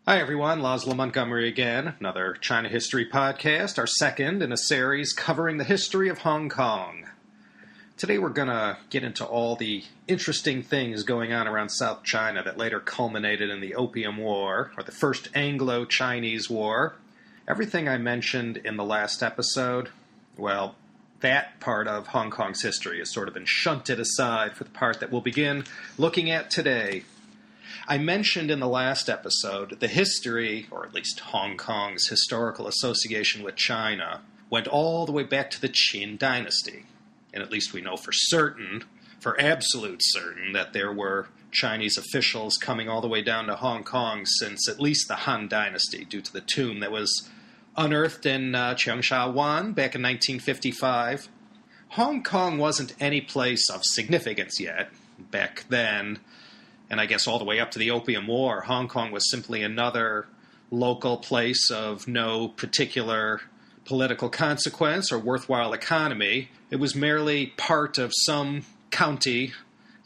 Hi everyone, Laszlo Montgomery again, another China History podcast, our second in a series covering the history of Hong Kong. Today we're going to get into all the interesting things going on around South China that later culminated in the Opium War, or the First Anglo-Chinese War. Everything I mentioned in the last episode, well, that part of Hong Kong's history has sort of been shunted aside for the part that we'll begin looking at today. I mentioned in the last episode the history, or at least Hong Kong's historical association with China, went all the way back to the Qin dynasty. And at least we know for certain, for absolute certain, that there were Chinese officials coming all the way down to Hong Kong since at least the Han dynasty, due to the tomb that was unearthed in Cheung Wan back in 1955. Hong Kong wasn't any place of significance yet back then. And I guess all the way up to the Opium War, Hong Kong was simply another local place of no particular political consequence or worthwhile economy. It was merely part of some county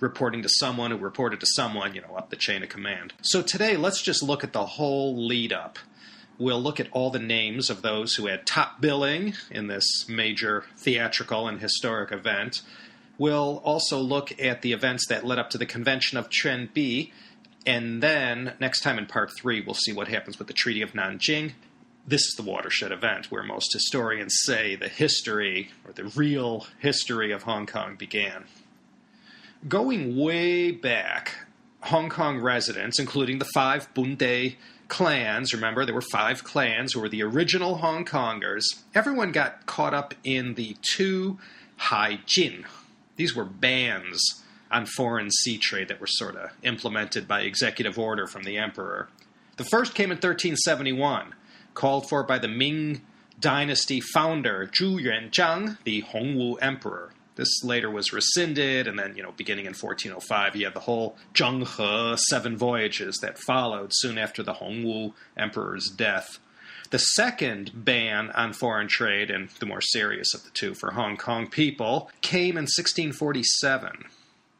reporting to someone who reported to someone, up the chain of command. So today, let's just look at the whole lead-up. We'll look at all the names of those who had top billing in this major theatrical and historic event. We'll also look at the events that led up to the Convention of Chuenpi, and then, next time in Part 3, we'll see what happens with the Treaty of Nanjing. This is the watershed event where most historians say the history, or the real history of Hong Kong began. Going way back, Hong Kong residents, including the 5 Bunde clans, remember there were 5 clans who were the original Hong Kongers, everyone got caught up in the 2 Haijin. These were bans on foreign sea trade that were sort of implemented by executive order from the emperor. The first came in 1371, called for by the Ming Dynasty founder Zhu Yuanzhang, the Hongwu emperor. This later was rescinded, and then, beginning in 1405, you had the whole Zhenghe 7 voyages that followed soon after the Hongwu emperor's death. The second ban on foreign trade, and the more serious of the two for Hong Kong people, came in 1647.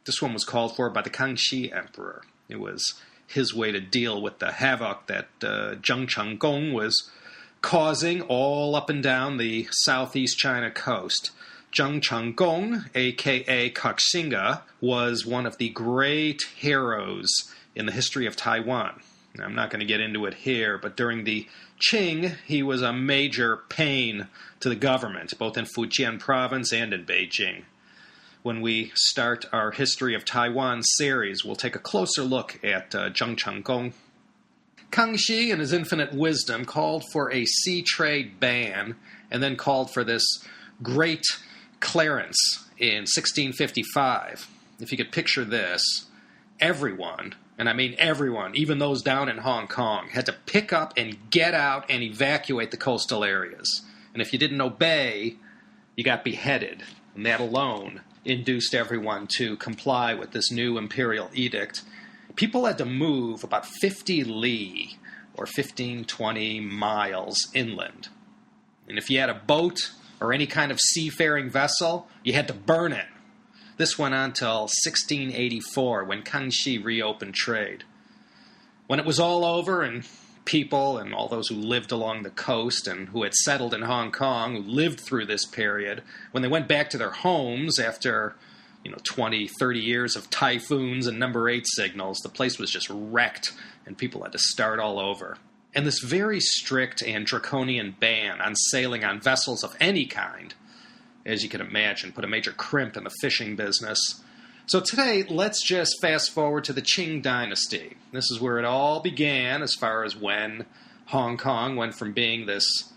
This one was called for by the Kangxi emperor. It was his way to deal with the havoc that Zheng Chenggong was causing all up and down the southeast China coast. Zheng Chenggong, a.k.a. Koxinga, was one of the great heroes in the history of Taiwan. Now, I'm not going to get into it here, but during the Qing, he was a major pain to the government, both in Fujian province and in Beijing. When we start our History of Taiwan series, we'll take a closer look at Zheng Chenggong. Kangxi, in his infinite wisdom, called for a sea trade ban, and then called for this great clearance in 1655. If you could picture this, everyone, and I mean everyone, even those down in Hong Kong, had to pick up and get out and evacuate the coastal areas. And if you didn't obey, you got beheaded. And that alone induced everyone to comply with this new imperial edict. People had to move about 50 li, or 15-20 miles inland. And if you had a boat or any kind of seafaring vessel, you had to burn it. This went on till 1684, when Kangxi reopened trade. When it was all over, and people and all those who lived along the coast and who had settled in Hong Kong, who lived through this period, when they went back to their homes after 20, 30 years of typhoons and number 8 signals, the place was just wrecked, and people had to start all over. And this very strict and draconian ban on sailing on vessels of any kind, as you can imagine, put a major crimp in the fishing business. So today, let's just fast forward to the Qing dynasty. This is where it all began as far as when Hong Kong went from being this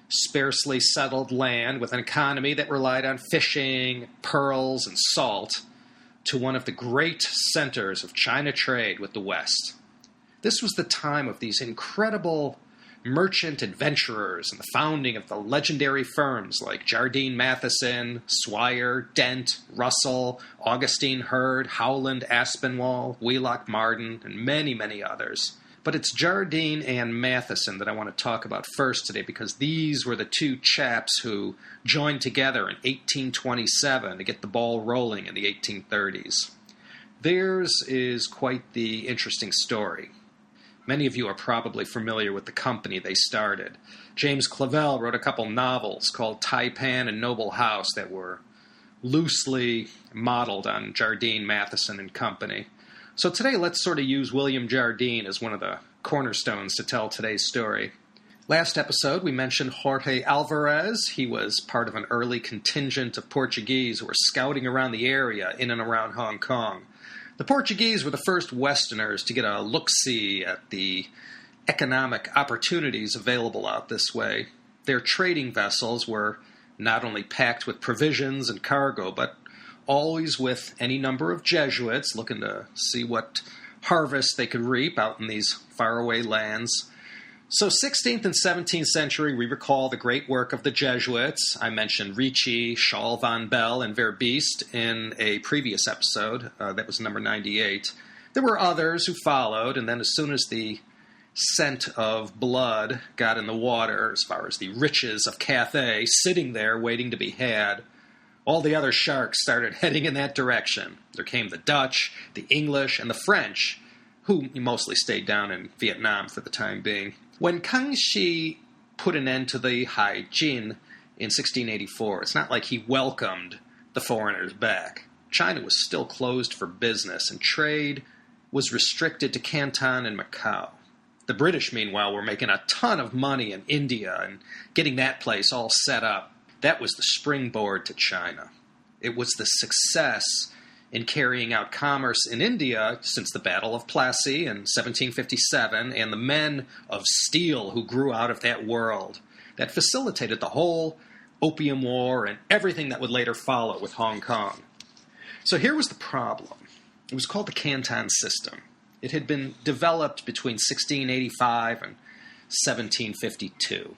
sparsely settled land with an economy that relied on fishing, pearls, and salt, to one of the great centers of China trade with the West. This was the time of these incredible merchant adventurers and the founding of the legendary firms like Jardine Matheson, Swire, Dent, Russell, Augustine Hurd, Howland Aspinwall, Wheelock Martin, and many, many others. But it's Jardine and Matheson that I want to talk about first today, because these were the two chaps who joined together in 1827 to get the ball rolling in the 1830s. Theirs is quite the interesting story. Many of you are probably familiar with the company they started. James Clavell wrote a couple novels called Taipan and Noble House that were loosely modeled on Jardine, Matheson and Company. So today let's sort of use William Jardine as one of the cornerstones to tell today's story. Last episode we mentioned Jorge Alvarez. He was part of an early contingent of Portuguese who were scouting around the area in and around Hong Kong. The Portuguese were the first Westerners to get a look-see at the economic opportunities available out this way. Their trading vessels were not only packed with provisions and cargo, but always with any number of Jesuits looking to see what harvest they could reap out in these faraway lands. So 16th and 17th century, we recall the great work of the Jesuits. I mentioned Ricci, Charles van Bell, and Verbiest in a previous episode. That was number 98. There were others who followed, and then as soon as the scent of blood got in the water, as far as the riches of Cathay sitting there waiting to be had, all the other sharks started heading in that direction. There came the Dutch, the English, and the French, who mostly stayed down in Vietnam for the time being. When Kangxi put an end to the Haijin in 1684, it's not like he welcomed the foreigners back. China was still closed for business, and trade was restricted to Canton and Macau. The British, meanwhile, were making a ton of money in India and getting that place all set up. That was the springboard to China. It was the success in carrying out commerce in India since the Battle of Plassey in 1757 and the men of steel who grew out of that world that facilitated the whole Opium War and everything that would later follow with Hong Kong. So here was the problem. It was called the Canton System. It had been developed between 1685 and 1752.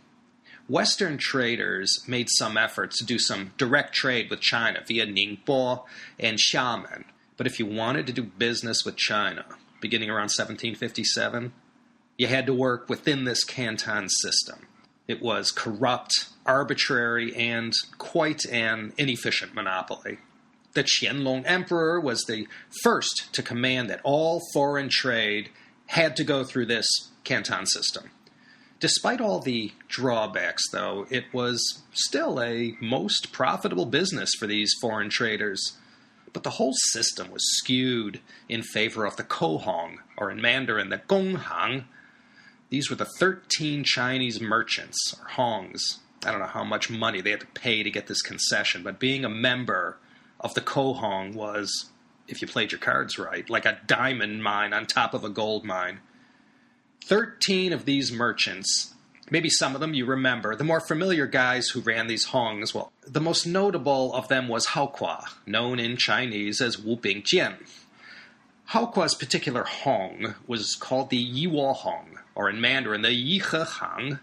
Western traders made some efforts to do some direct trade with China via Ningbo and Xiamen. But if you wanted to do business with China, beginning around 1757, you had to work within this Canton System. It was corrupt, arbitrary, and quite an inefficient monopoly. The Qianlong Emperor was the first to command that all foreign trade had to go through this Canton System. Despite all the drawbacks, though, it was still a most profitable business for these foreign traders. But the whole system was skewed in favor of the Kohong, or in Mandarin, the Gonghang. These were the 13 Chinese merchants, or Hongs. I don't know how much money they had to pay to get this concession, but being a member of the Kohong was, if you played your cards right, like a diamond mine on top of a gold mine. 13 of these merchants, maybe some of them you remember, the more familiar guys who ran these hongs, well, the most notable of them was Haokua, known in Chinese as Wu Bingjian. Haokua's particular hong was called the Yiwo Hong, or in Mandarin, the Yihe Hang.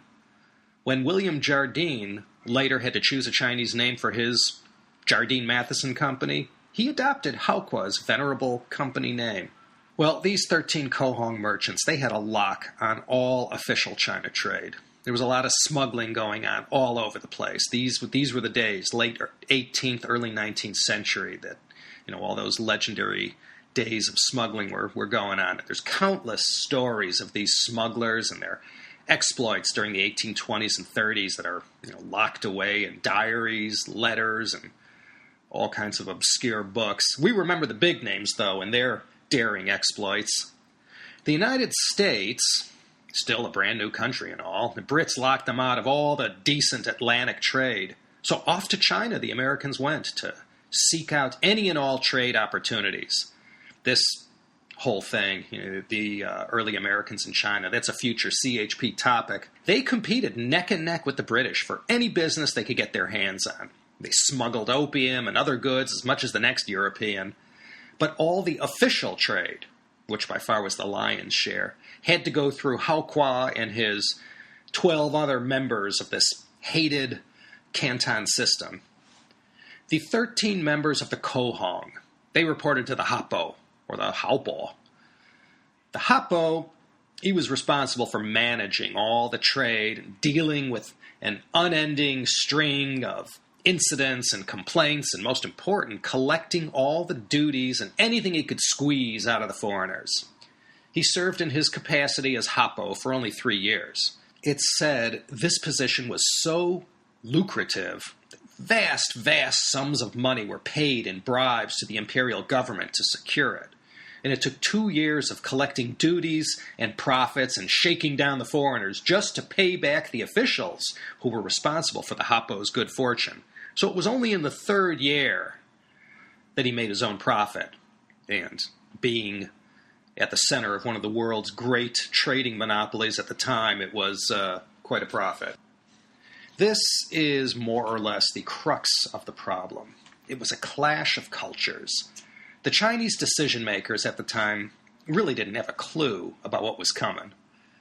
When William Jardine later had to choose a Chinese name for his Jardine Matheson Company, he adopted Haokua's venerable company name. Well, these 13 Kohong merchants, they had a lock on all official China trade. There was a lot of smuggling going on all over the place. These were the days, late 18th, early 19th century, that, all those legendary days of smuggling were going on. There's countless stories of these smugglers and their exploits during the 1820s and 30s that are, locked away in diaries, letters, and all kinds of obscure books. We remember the big names, though, and their daring exploits. The United States, still a brand new country and all, the Brits locked them out of all the decent Atlantic trade. So off to China the Americans went to seek out any and all trade opportunities. This whole thing, the early Americans in China, that's a future CHP topic. They competed neck and neck with the British for any business they could get their hands on. They smuggled opium and other goods as much as the next European. But all the official trade, which by far was the lion's share, had to go through Haokua and his 12 other members of this hated Canton System. The 13 members of the Kohong, they reported to the Hapo, or the Haopo. The Hapo, he was responsible for managing all the trade, dealing with an unending string of incidents and complaints, and most important, collecting all the duties and anything he could squeeze out of the foreigners. He served in his capacity as Hapo for only 3 years. It's said this position was so lucrative, vast sums of money were paid in bribes to the imperial government to secure it. And it took 2 years of collecting duties and profits and shaking down the foreigners just to pay back the officials who were responsible for the Hapo's good fortune. So it was only in the 3rd year that he made his own profit. And being at the center of one of the world's great trading monopolies at the time, it was quite a profit. This is more or less the crux of the problem. It was a clash of cultures. The Chinese decision-makers at the time really didn't have a clue about what was coming.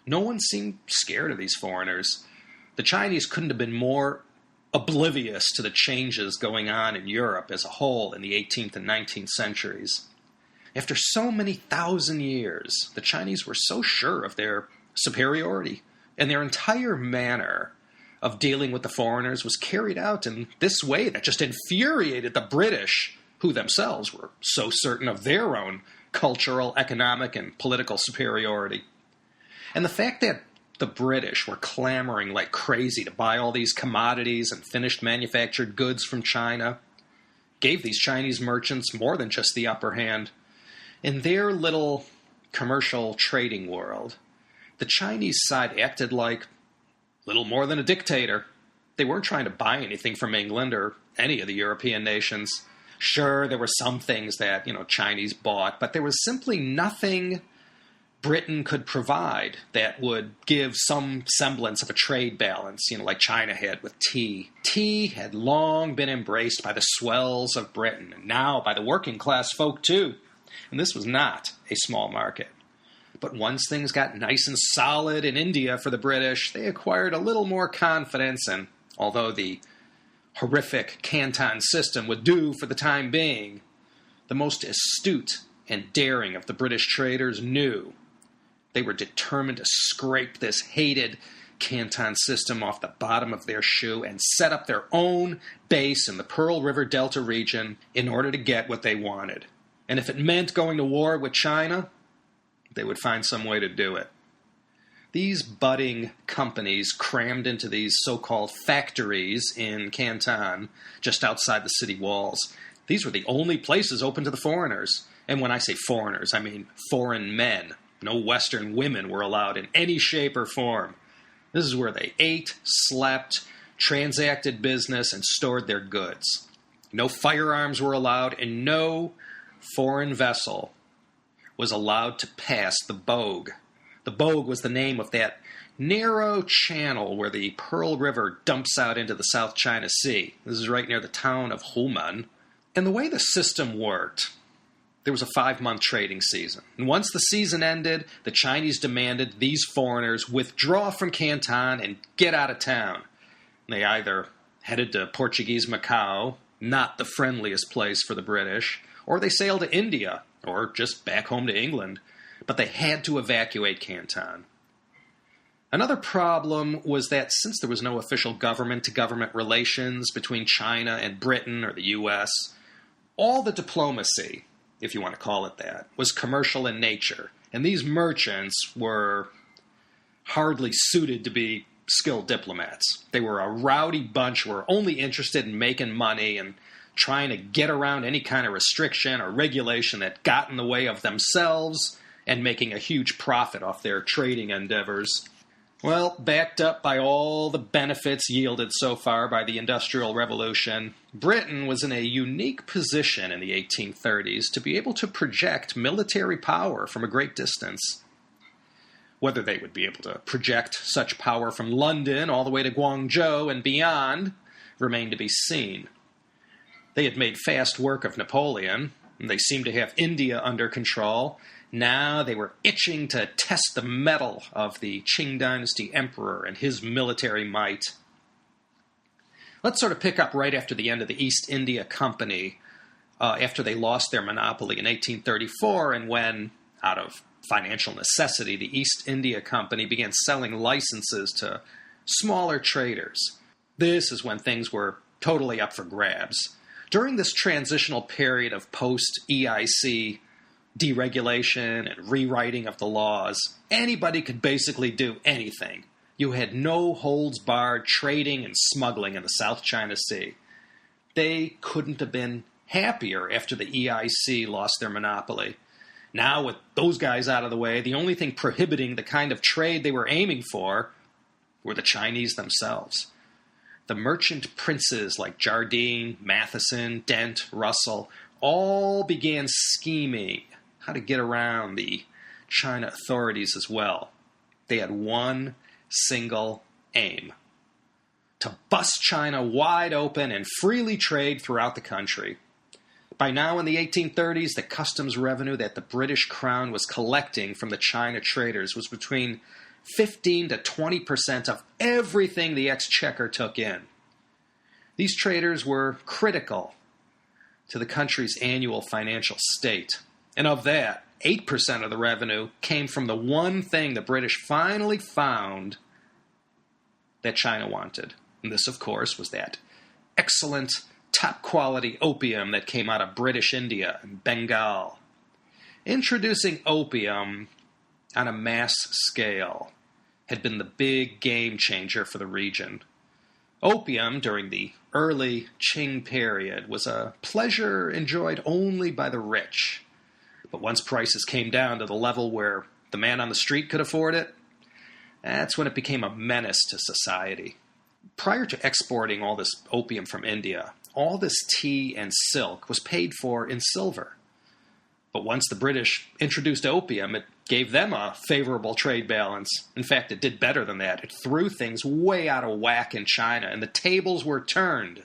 No one seemed scared of these foreigners. The Chinese couldn't have been more oblivious to the changes going on in Europe as a whole in the 18th and 19th centuries. After so many thousand years, the Chinese were so sure of their superiority, and their entire manner of dealing with the foreigners was carried out in this way that just infuriated the British, who themselves were so certain of their own cultural, economic, and political superiority. And the fact that the British were clamoring like crazy to buy all these commodities and finished manufactured goods from China gave these Chinese merchants more than just the upper hand. In their little commercial trading world, the Chinese side acted like little more than a dictator. They weren't trying to buy anything from England or any of the European nations. Sure, there were some things that, Chinese bought, but there was simply nothing Britain could provide that would give some semblance of a trade balance, like China had with tea. Tea had long been embraced by the swells of Britain, and now by the working class folk too. And this was not a small market. But once things got nice and solid in India for the British, they acquired a little more confidence, and although the horrific Canton System would do for the time being, the most astute and daring of the British traders knew they were determined to scrape this hated Canton System off the bottom of their shoe and set up their own base in the Pearl River Delta region in order to get what they wanted. And if it meant going to war with China, they would find some way to do it. These budding companies crammed into these so-called factories in Canton, just outside the city walls. These were the only places open to the foreigners. And when I say foreigners, I mean foreign men. No Western women were allowed in any shape or form. This is where they ate, slept, transacted business, and stored their goods. No firearms were allowed, and no foreign vessel was allowed to pass the Bogue. The Bogue was the name of that narrow channel where the Pearl River dumps out into the South China Sea. This is right near the town of Human. And the way the system worked, there was a 5-month trading season. And once the season ended, the Chinese demanded these foreigners withdraw from Canton and get out of town. They either headed to Portuguese Macau, not the friendliest place for the British, or they sailed to India, or just back home to England. But they had to evacuate Canton. Another problem was that since there was no official government-to-government relations between China and Britain or the U.S., all the diplomacy, if you want to call it that, was commercial in nature. And these merchants were hardly suited to be skilled diplomats. They were a rowdy bunch who were only interested in making money and trying to get around any kind of restriction or regulation that got in the way of themselves and making a huge profit off their trading endeavors. Well, backed up by all the benefits yielded so far by the Industrial Revolution, Britain was in a unique position in the 1830s to be able to project military power from a great distance. Whether they would be able to project such power from London all the way to Guangzhou and beyond remained to be seen. They had made fast work of Napoleon, and they seemed to have India under control. Now they were itching to test the mettle of the Qing Dynasty emperor and his military might. Let's sort of pick up right after the end of the East India Company, after they lost their monopoly in 1834, and when, out of financial necessity, the East India Company began selling licenses to smaller traders. This is when things were totally up for grabs. During this transitional period of post-EIC deregulation and rewriting of the laws, anybody could basically do anything. You had no holds barred trading and smuggling in the South China Sea. They couldn't have been happier after the EIC lost their monopoly. Now, with those guys out of the way, the only thing prohibiting the kind of trade they were aiming for were the Chinese themselves. The merchant princes like Jardine, Matheson, Dent, Russell all began scheming how to get around the China authorities as well. They had one single aim: to bust China wide open and freely trade throughout the country. By now, in the 1830s, the customs revenue that the British Crown was collecting from the China traders was between 15 to 20% of everything the exchequer took in. These traders were critical to the country's annual financial state. And of that, 8% of the revenue came from the one thing the British finally found that China wanted. And this, of course, was that excellent, top-quality opium that came out of British India and Bengal. Introducing opium on a mass scale had been the big game changer for the region. Opium, during the early Qing period, was a pleasure enjoyed only by the rich. But once prices came down to the level where the man on the street could afford it, that's when it became a menace to society. Prior to exporting all this opium from India, all this tea and silk was paid for in silver. But once the British introduced opium, it gave them a favorable trade balance. In fact, it did better than that. It threw things way out of whack in China, and the tables were turned.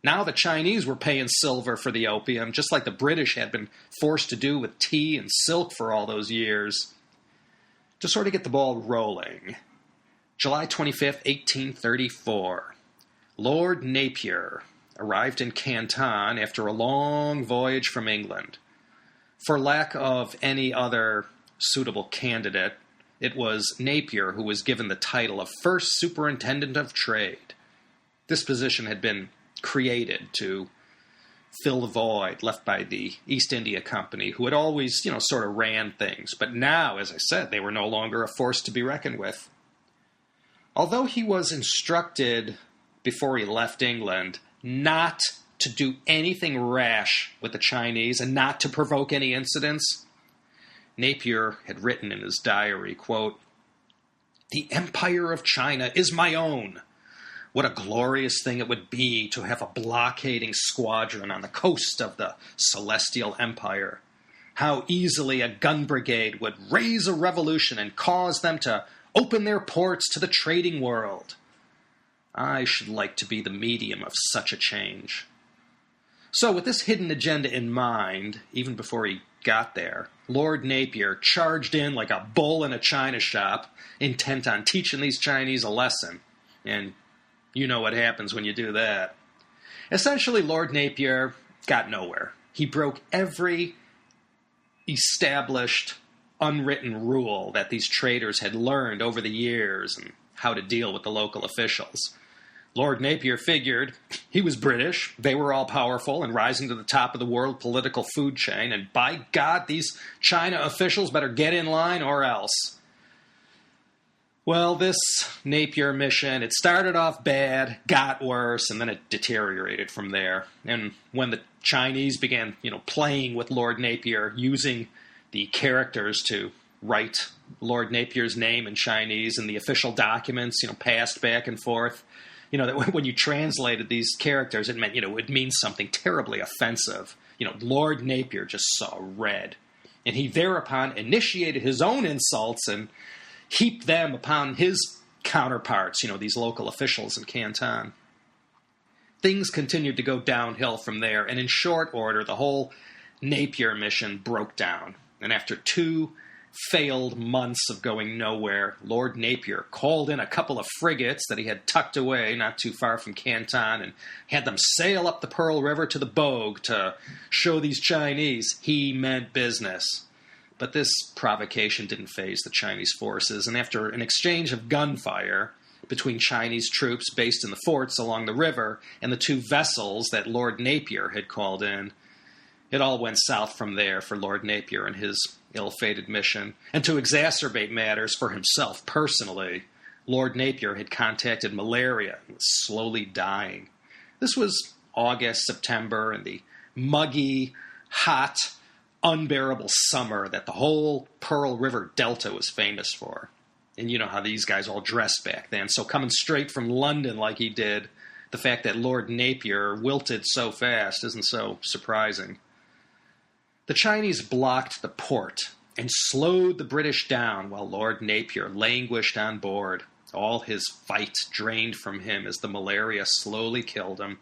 Now the Chinese were paying silver for the opium, just like the British had been forced to do with tea and silk for all those years. To sort of get the ball rolling, July 25th, 1834, Lord Napier arrived in Canton after a long voyage from England. For lack of any other suitable candidate, it was Napier who was given the title of First Superintendent of Trade. This position had been created to fill the void left by the East India Company, who had always, sort of ran things. But now, as I said, they were no longer a force to be reckoned with. Although he was instructed before he left England not to do anything rash with the Chinese and not to provoke any incidents, Napier had written in his diary, quote, "The Empire of China is my own. What a glorious thing it would be to have a blockading squadron on the coast of the Celestial Empire. How easily a gun brigade would raise a revolution and cause them to open their ports to the trading world. I should like to be the medium of such a change." So with this hidden agenda in mind, even before he got there, Lord Napier charged in like a bull in a china shop, intent on teaching these Chinese a lesson. And you know what happens when you do that. Essentially, Lord Napier got nowhere. He broke every established, unwritten rule that these traders had learned over the years and how to deal with the local officials. Lord Napier figured he was British, they were all powerful and rising to the top of the world political food chain, and by God, these China officials better get in line or else. Well, this Napier mission, it started off bad, got worse, and then it deteriorated from there. And when the Chinese began, playing with Lord Napier, using the characters to write Lord Napier's name in Chinese and the official documents, passed back and forth, that when you translated these characters, it meant, it means something terribly offensive. Lord Napier just saw red. And he thereupon initiated his own insults and heaped them upon his counterparts, these local officials in Canton. Things continued to go downhill from there, and in short order, the whole Napier mission broke down. And after 2 failed months of going nowhere, Lord Napier called in a couple of frigates that he had tucked away not too far from Canton and had them sail up the Pearl River to the Bogue to show these Chinese he meant business. But this provocation didn't faze the Chinese forces, and after an exchange of gunfire between Chinese troops based in the forts along the river and the 2 vessels that Lord Napier had called in, It all went south from there for Lord Napier and his ill-fated mission. And to exacerbate matters for himself personally, Lord Napier had contacted malaria and was slowly dying. This was August, September, and the muggy, hot, unbearable summer that the whole Pearl River Delta was famous for. And you know how these guys all dressed back then. So coming straight from London like he did, the fact that Lord Napier wilted so fast isn't so surprising. The Chinese blocked the port and slowed the British down while Lord Napier languished on board. All his fight drained from him as the malaria slowly killed him.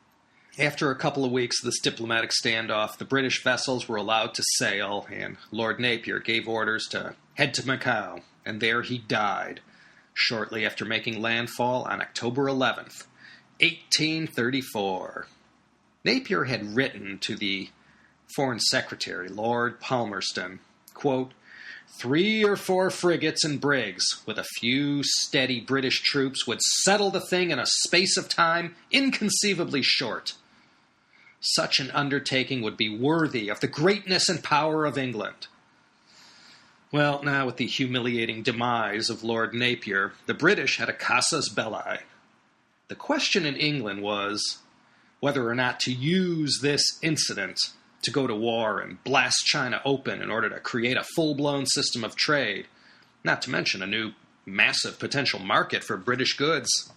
After a couple of weeks of this diplomatic standoff, the British vessels were allowed to sail, and Lord Napier gave orders to head to Macau, and there he died, shortly after making landfall on October 11th, 1834. Napier had written to the Foreign Secretary, Lord Palmerston, quote, 3 or 4 frigates and brigs with a few steady British troops would settle the thing in a space of time inconceivably short. Such an undertaking would be worthy of the greatness and power of England. Well, now with the humiliating demise of Lord Napier, the British had a casus belli. The question in England was whether or not to use this incident to go to war and blast China open in order to create a full-blown system of trade, not to mention a new massive potential market for British goods.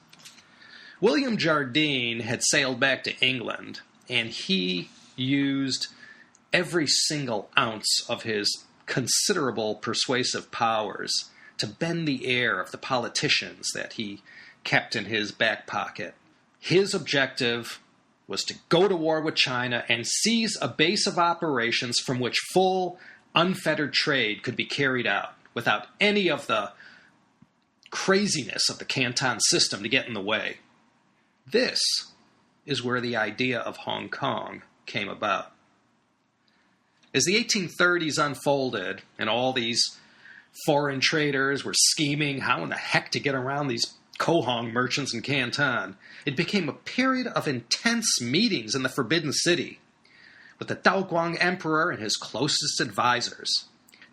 William Jardine had sailed back to England, and he used every single ounce of his considerable persuasive powers to bend the ear of the politicians that he kept in his back pocket. His objective was to go to war with China and seize a base of operations from which full, unfettered trade could be carried out without any of the craziness of the Canton System to get in the way. This is where the idea of Hong Kong came about. As the 1830s unfolded and all these foreign traders were scheming how in the heck to get around these Kohong merchants in Canton, it became a period of intense meetings in the Forbidden City with the Daoguang Emperor and his closest advisors.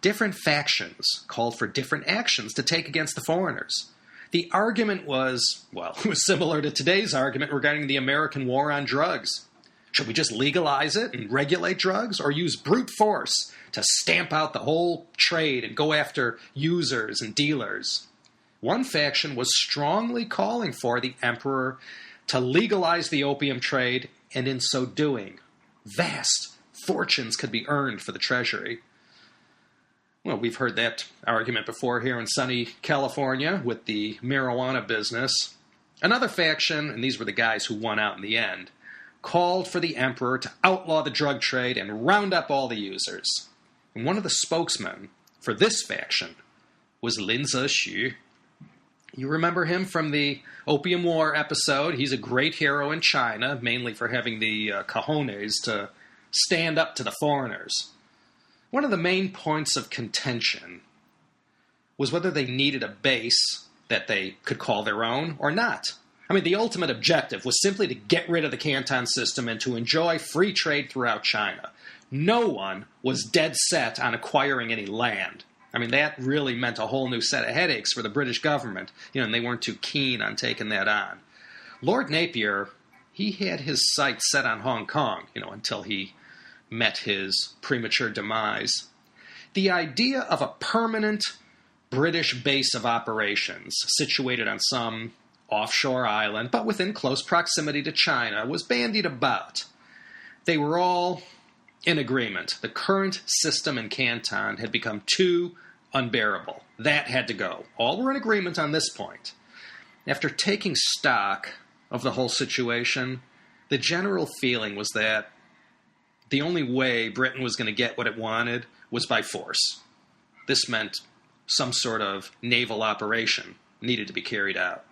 Different factions called for different actions to take against the foreigners. The argument was, well, it was similar to today's argument regarding the American war on drugs. Should we just legalize it and regulate drugs, or use brute force to stamp out the whole trade and go after users and dealers? One faction was strongly calling for the emperor to legalize the opium trade, and in so doing, vast fortunes could be earned for the treasury. Well, we've heard that argument before here in sunny California with the marijuana business. Another faction, and these were the guys who won out in the end, called for the emperor to outlaw the drug trade and round up all the users. And one of the spokesmen for this faction was Lin Zexu. You remember him from the Opium War episode. He's a great hero in China, mainly for having the cojones to stand up to the foreigners. One of the main points of contention was whether they needed a base that they could call their own or not. I mean, the ultimate objective was simply to get rid of the Canton System and to enjoy free trade throughout China. No one was dead set on acquiring any land. I mean, that really meant a whole new set of headaches for the British government, and they weren't too keen on taking that on. Lord Napier, he had his sights set on Hong Kong, until he met his premature demise. The idea of a permanent British base of operations situated on some offshore island, but within close proximity to China, was bandied about. They were all in agreement. The current system in Canton had become too unbearable. That had to go. All were in agreement on this point. After taking stock of the whole situation, the general feeling was that the only way Britain was going to get what it wanted was by force. This meant some sort of naval operation needed to be carried out.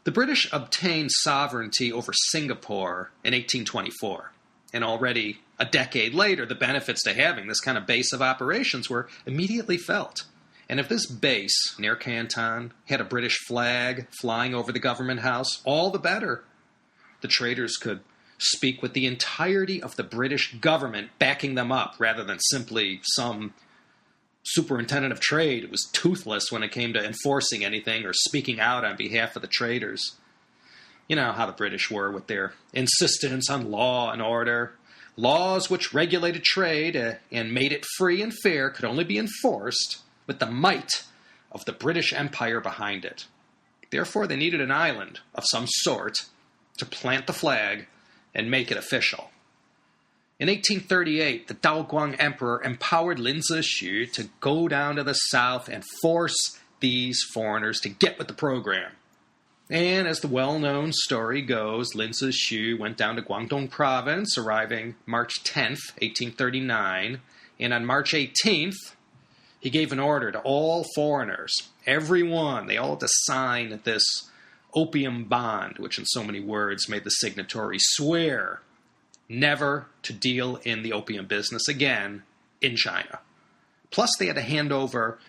The British obtained sovereignty over Singapore in 1824, and already a decade later, the benefits to having this kind of base of operations were immediately felt. And if this base near Canton had a British flag flying over the government house, all the better. The traders could speak with the entirety of the British government backing them up, rather than simply some superintendent of trade who was toothless when it came to enforcing anything or speaking out on behalf of the traders. You know how the British were with their insistence on law and order. Laws which regulated trade and made it free and fair could only be enforced with the might of the British Empire behind it. Therefore, they needed an island of some sort to plant the flag and make it official. In 1838, the Daoguang Emperor empowered Lin Zexu to go down to the south and force these foreigners to get with the program. And as the well-known story goes, Lin Zexu went down to Guangdong province, arriving March 10th, 1839, and on March 18th, he gave an order to all foreigners, everyone, they all had to sign this Opium Bond, which in so many words made the signatories swear never to deal in the opium business again in China. Plus, they had to hand over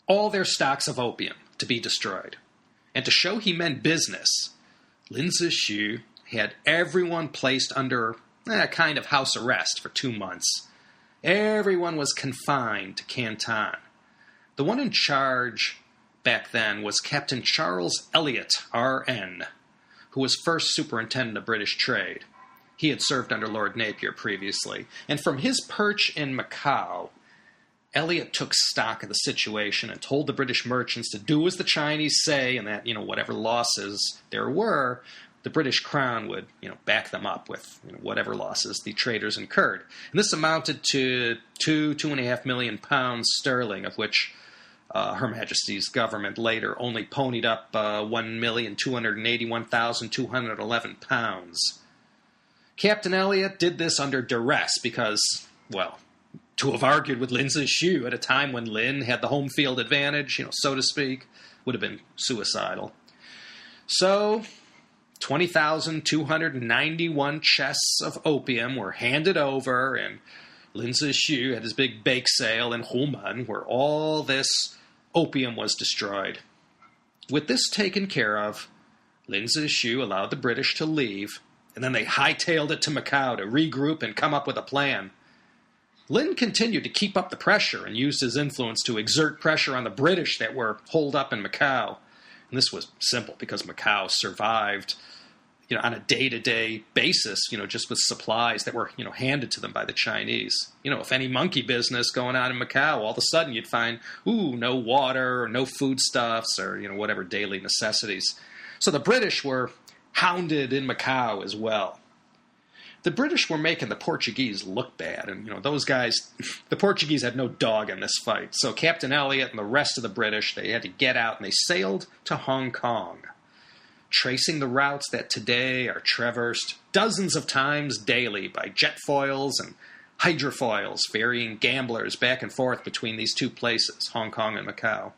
all their stocks of opium to be destroyed. And to show he meant business, Lin Zexu had everyone placed under a kind of house arrest for 2 months. Everyone was confined to Canton. The one in charge back then was Captain Charles Elliot, R.N., who was first superintendent of British trade. He had served under Lord Napier previously. And from his perch in Macau, Elliot took stock of the situation and told the British merchants to do as the Chinese say, and that, whatever losses there were, the British Crown would, back them up with whatever losses the traders incurred. And this amounted to £2.5 million sterling, of which Her Majesty's government later only ponied up £1,281,211. Captain Elliot did this under duress because, to have argued with Lin Zexu at a time when Lin had the home field advantage, so to speak, would have been suicidal. So, 20,291 chests of opium were handed over, and Lin Zexu had his big bake sale in Human, where all this opium was destroyed. With this taken care of, Lin Zexu allowed the British to leave, and then they hightailed it to Macau to regroup and come up with a plan. Lin continued to keep up the pressure and used his influence to exert pressure on the British that were holed up in Macau. And this was simple because Macau survived, on a day-to-day basis, just with supplies that were, handed to them by the Chinese. If any monkey business going on in Macau, all of a sudden you'd find, no water, or no foodstuffs, or, whatever daily necessities. So the British were hounded in Macau as well. The British were making the Portuguese look bad, and, those guys, the Portuguese had no dog in this fight. So Captain Elliot and the rest of the British, they had to get out, and they sailed to Hong Kong, tracing the routes that today are traversed dozens of times daily by jetfoils and hydrofoils, ferrying gamblers back and forth between these two places, Hong Kong and Macau.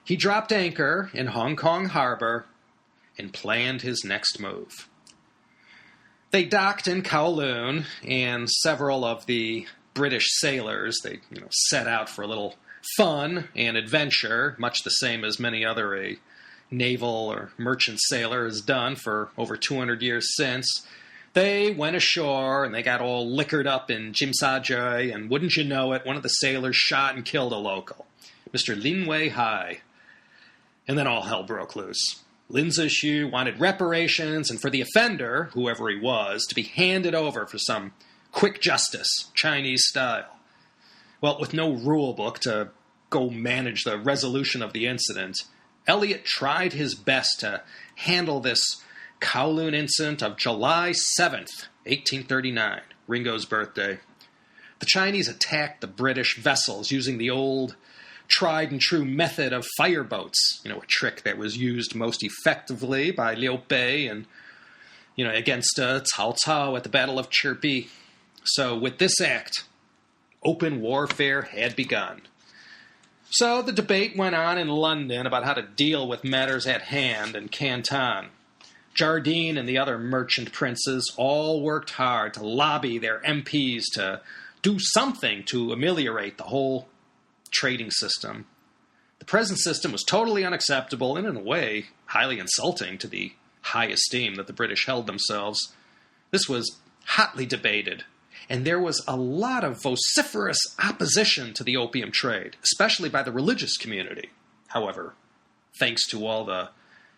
He dropped anchor in Hong Kong harbor and planned his next move. They docked in Kowloon, and several of the British sailors, they set out for a little fun and adventure, much the same as many other a naval or merchant sailor has done for over 200 years since. They went ashore, and they got all liquored up in Jimsajoy, and wouldn't you know it, one of the sailors shot and killed a local, Mr. Lin Wei Hai. And then all hell broke loose. Lin Zexu wanted reparations, and for the offender, whoever he was, to be handed over for some quick justice, Chinese style. Well, with no rule book to go manage the resolution of the incident, Elliot tried his best to handle this Kowloon Incident of July 7th, 1839, Ringo's birthday. The Chinese attacked the British vessels using the old tried and true method of fireboats, a trick that was used most effectively by Liu Bei and, against Cao Cao at the Battle of Chuenpi. So with this act, open warfare had begun. So the debate went on in London about how to deal with matters at hand in Canton. Jardine and the other merchant princes all worked hard to lobby their MPs to do something to ameliorate the whole trading system. The present system was totally unacceptable and, in a way, highly insulting to the high esteem that the British held themselves. This was hotly debated, and there was a lot of vociferous opposition to the opium trade, especially by the religious community. However, thanks to all the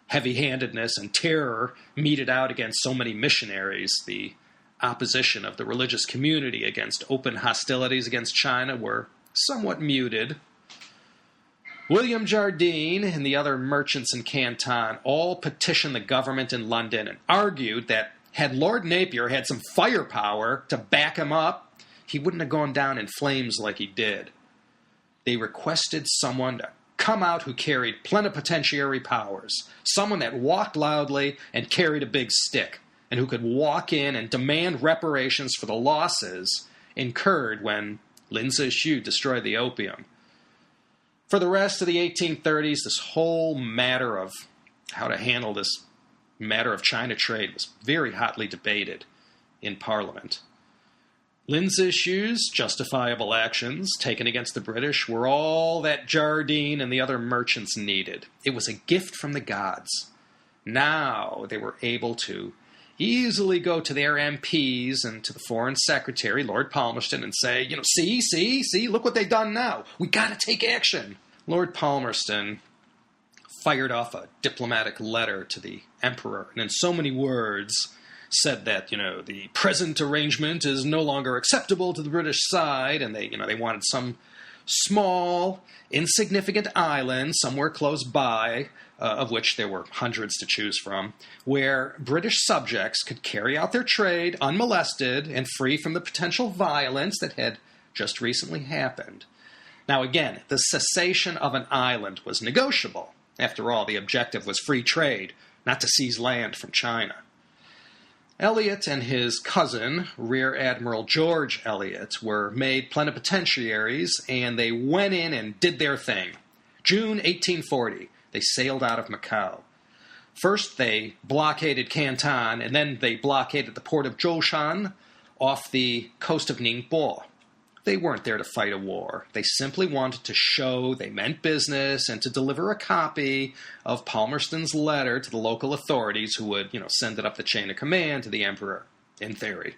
heavy-handedness and terror meted out against so many missionaries, the opposition of the religious community against open hostilities against China were somewhat muted. William Jardine and the other merchants in Canton all petitioned the government in London and argued that had Lord Napier had some firepower to back him up, he wouldn't have gone down in flames like he did. They requested someone to come out who carried plenipotentiary powers, someone that walked loudly and carried a big stick, and who could walk in and demand reparations for the losses incurred when Lin Zexu destroyed the opium. For the rest of the 1830s, this whole matter of how to handle this matter of China trade was very hotly debated in Parliament. Lin Zexu's justifiable actions taken against the British were all that Jardine and the other merchants needed. It was a gift from the gods. Now they were able to easily go to their MPs and to the Foreign Secretary, Lord Palmerston, and say, see, look what they've done now. We got to take action. Lord Palmerston fired off a diplomatic letter to the Emperor, and in so many words said that, the present arrangement is no longer acceptable to the British side, and they wanted some small, insignificant island somewhere close by, of which there were hundreds to choose from, where British subjects could carry out their trade unmolested and free from the potential violence that had just recently happened. Now again, the cessation of an island was negotiable. After all, the objective was free trade, not to seize land from China. Elliot and his cousin, Rear Admiral George Elliot, were made plenipotentiaries, and they went in and did their thing. June 1840, they sailed out of Macau. First, they blockaded Canton, and then they blockaded the port of Zhoushan off the coast of Ningbo. They weren't there to fight a war. They simply wanted to show they meant business and to deliver a copy of Palmerstons Letter to the local authorities who would, send it up the chain of command to the emperor, in theory.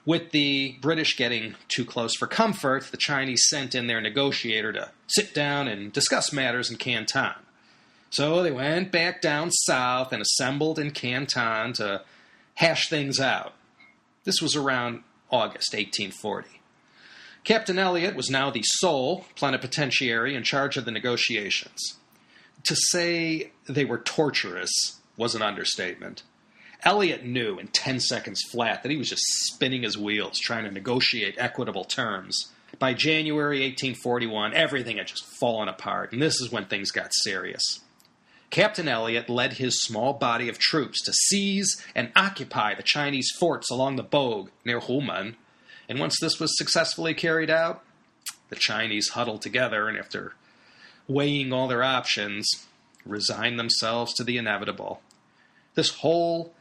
With the British getting too close for comfort, the Chinese sent in their negotiator to sit down and discuss matters in Canton. So they went back down south and assembled in Canton to hash things out. This was around August 1840. Captain Elliot was now the sole plenipotentiary in charge of the negotiations. To say they were torturous was an understatement. Elliot knew in 10 seconds flat that he was just spinning his wheels trying to negotiate equitable terms. By January 1841, everything had just fallen apart, and this is when things got serious. Captain Elliot led his small body of troops to seize and occupy the Chinese forts along the Bogue near Humen. And once this was successfully carried out, the Chinese huddled together and after weighing all their options, resigned themselves to the inevitable. This whole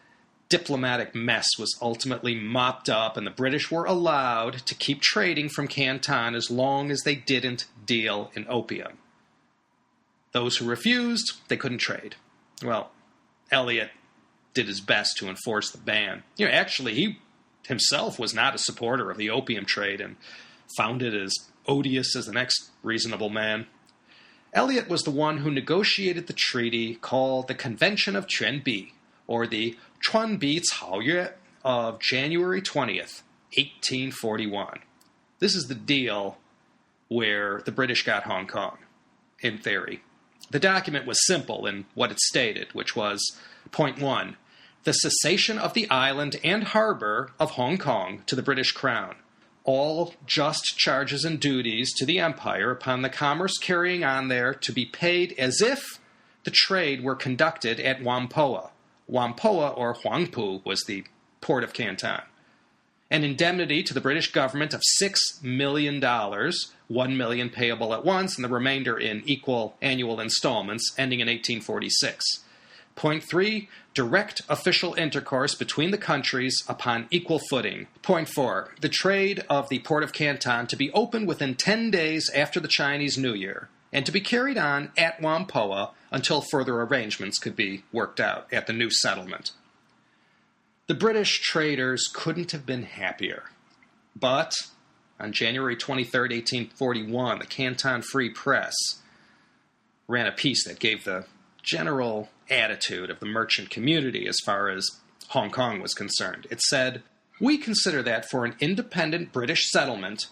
diplomatic mess was ultimately mopped up, and the British were allowed to keep trading from Canton as long as they didn't deal in opium. Those who refused, they couldn't trade. Well, Elliot did his best to enforce the ban. Actually, he himself was not a supporter of the opium trade and found it as odious as the next reasonable man. Elliot was the one who negotiated the treaty called the Convention of Chuenpi, or the Chuenpi Caoyue of January 20th, 1841. This is the deal where the British got Hong Kong, in theory. The document was simple in what it stated, which was, point 1, the cessation of the island and harbor of Hong Kong to the British Crown. All just charges and duties to the empire upon the commerce carrying on there to be paid as if the trade were conducted at Whampoa. Whampoa, or Huangpu, was the port of Canton. An indemnity to the British government of $6 million, $1 million payable at once, and the remainder in equal annual installments, ending in 1846. Point 3, direct official intercourse between the countries upon equal footing. Point 4, the trade of the port of Canton to be opened within 10 days after the Chinese New Year, and to be carried on at Whampoa until further arrangements could be worked out at the new settlement. The British traders couldn't have been happier. But on January 23, 1841, the Canton Free Press ran a piece that gave the general attitude of the merchant community as far as Hong Kong was concerned. It said, "We consider that for an independent British settlement,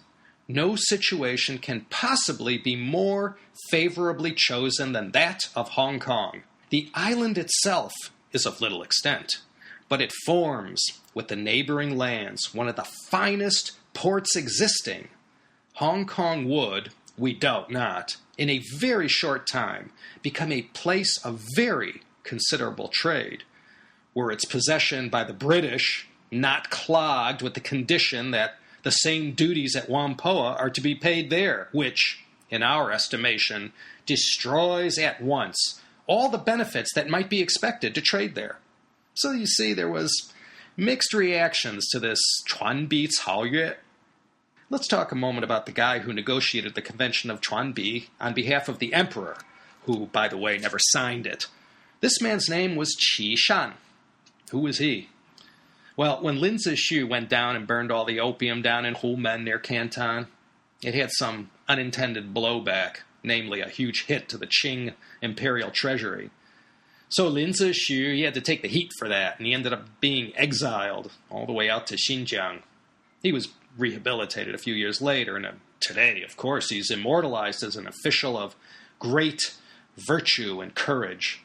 no situation can possibly be more favorably chosen than that of Hong Kong. The island itself is of little extent, but it forms, with the neighboring lands, one of the finest ports existing. Hong Kong would, we doubt not, in a very short time, become a place of very considerable trade, were its possession by the British not clogged with the condition that the same duties at Whampoa are to be paid there, which, in our estimation, destroys at once all the benefits that might be expected to trade there." So you see, there was mixed reactions to this Chuenpi Caoyue. Let's talk a moment about the guy who negotiated the Convention of Chuenpi on behalf of the emperor, who, by the way, never signed it. This man's name was Qi Shan. Who was he? Well, when Lin Zexu went down and burned all the opium down in Humen near Canton, it had some unintended blowback, namely a huge hit to the Qing imperial treasury. So Lin Zexu, he had to take the heat for that, and he ended up being exiled all the way out to Xinjiang. He was rehabilitated a few years later, and today, of course, he's immortalized as an official of great virtue and courage.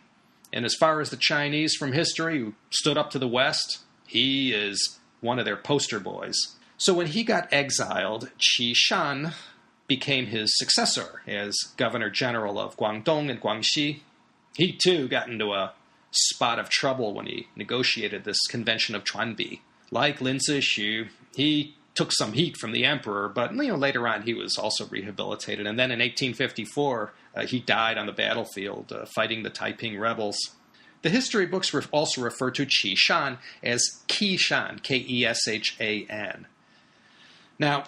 And as far as the Chinese from history who stood up to the West, he is one of their poster boys. So when he got exiled, Qi Shan became his successor as Governor General of Guangdong and Guangxi. He, too, got into a spot of trouble when he negotiated this Convention of Chuenpi. Like Lin Zexu, he took some heat from the emperor, but later on he was also rehabilitated. And then in 1854, he died on the battlefield fighting the Taiping rebels. The history books also refer to Qi Shan as Qi Shan, Keshan. Now,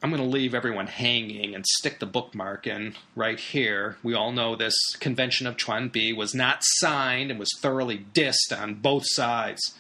I'm going to leave everyone hanging and stick the bookmark in right here. We all know this Convention of Chuenpi was not signed and was thoroughly dissed on both sides.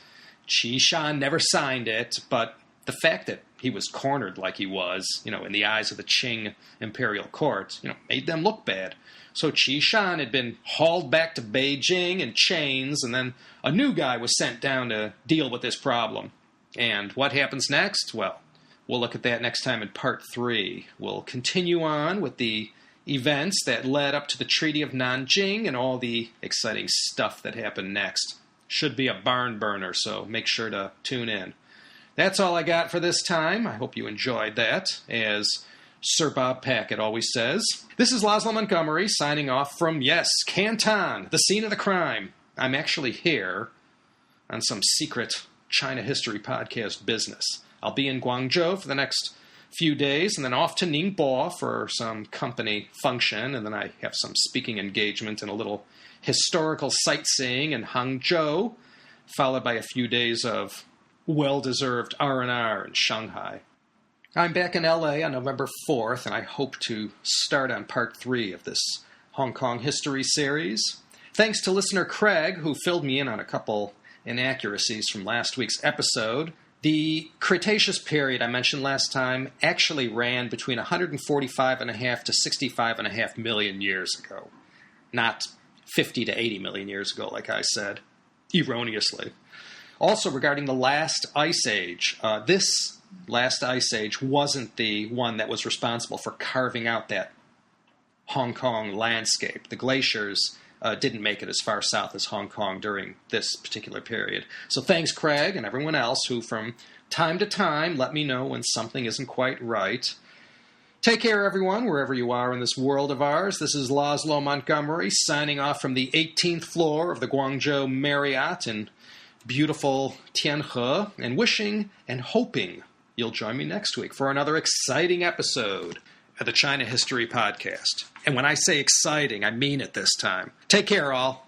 Qi Shan never signed it, but the fact that he was cornered like he was, in the eyes of the Qing imperial court, made them look bad. So Qi Shan had been hauled back to Beijing in chains, and then a new guy was sent down to deal with this problem. And what happens next? Well, we'll look at that next time in Part 3. We'll continue on with the events that led up to the Treaty of Nanjing and all the exciting stuff that happened next. Should be a barn burner, so make sure to tune in. That's all I got for this time. I hope you enjoyed that, as Sir Bob Packett always says. This is Laszlo Montgomery signing off from, yes, Canton, the scene of the crime. I'm actually here on some secret China History Podcast business. I'll be in Guangzhou for the next few days, and then off to Ningbo for some company function, and then I have some speaking engagement and a little historical sightseeing in Hangzhou, followed by a few days of well-deserved R&R in Shanghai. I'm back in LA on November 4th, and I hope to start on Part 3 of this Hong Kong history series. Thanks to listener Craig, who filled me in on a couple inaccuracies from last week's episode. The Cretaceous period I mentioned last time actually ran between 145.5 to 65.5 million years ago. Not 50 to 80 million years ago, like I said, erroneously. Also, regarding the last ice age, this last ice age wasn't the one that was responsible for carving out that Hong Kong landscape. The glaciers didn't make it as far south as Hong Kong during this particular period. So thanks, Craig, and everyone else who from time to time let me know when something isn't quite right. Take care, everyone, wherever you are in this world of ours. This is Laszlo Montgomery signing off from the 18th floor of the Guangzhou Marriott in beautiful Tianhe, and wishing and hoping you'll join me next week for another exciting episode of the China History Podcast. And when I say exciting, I mean it this time. Take care, all.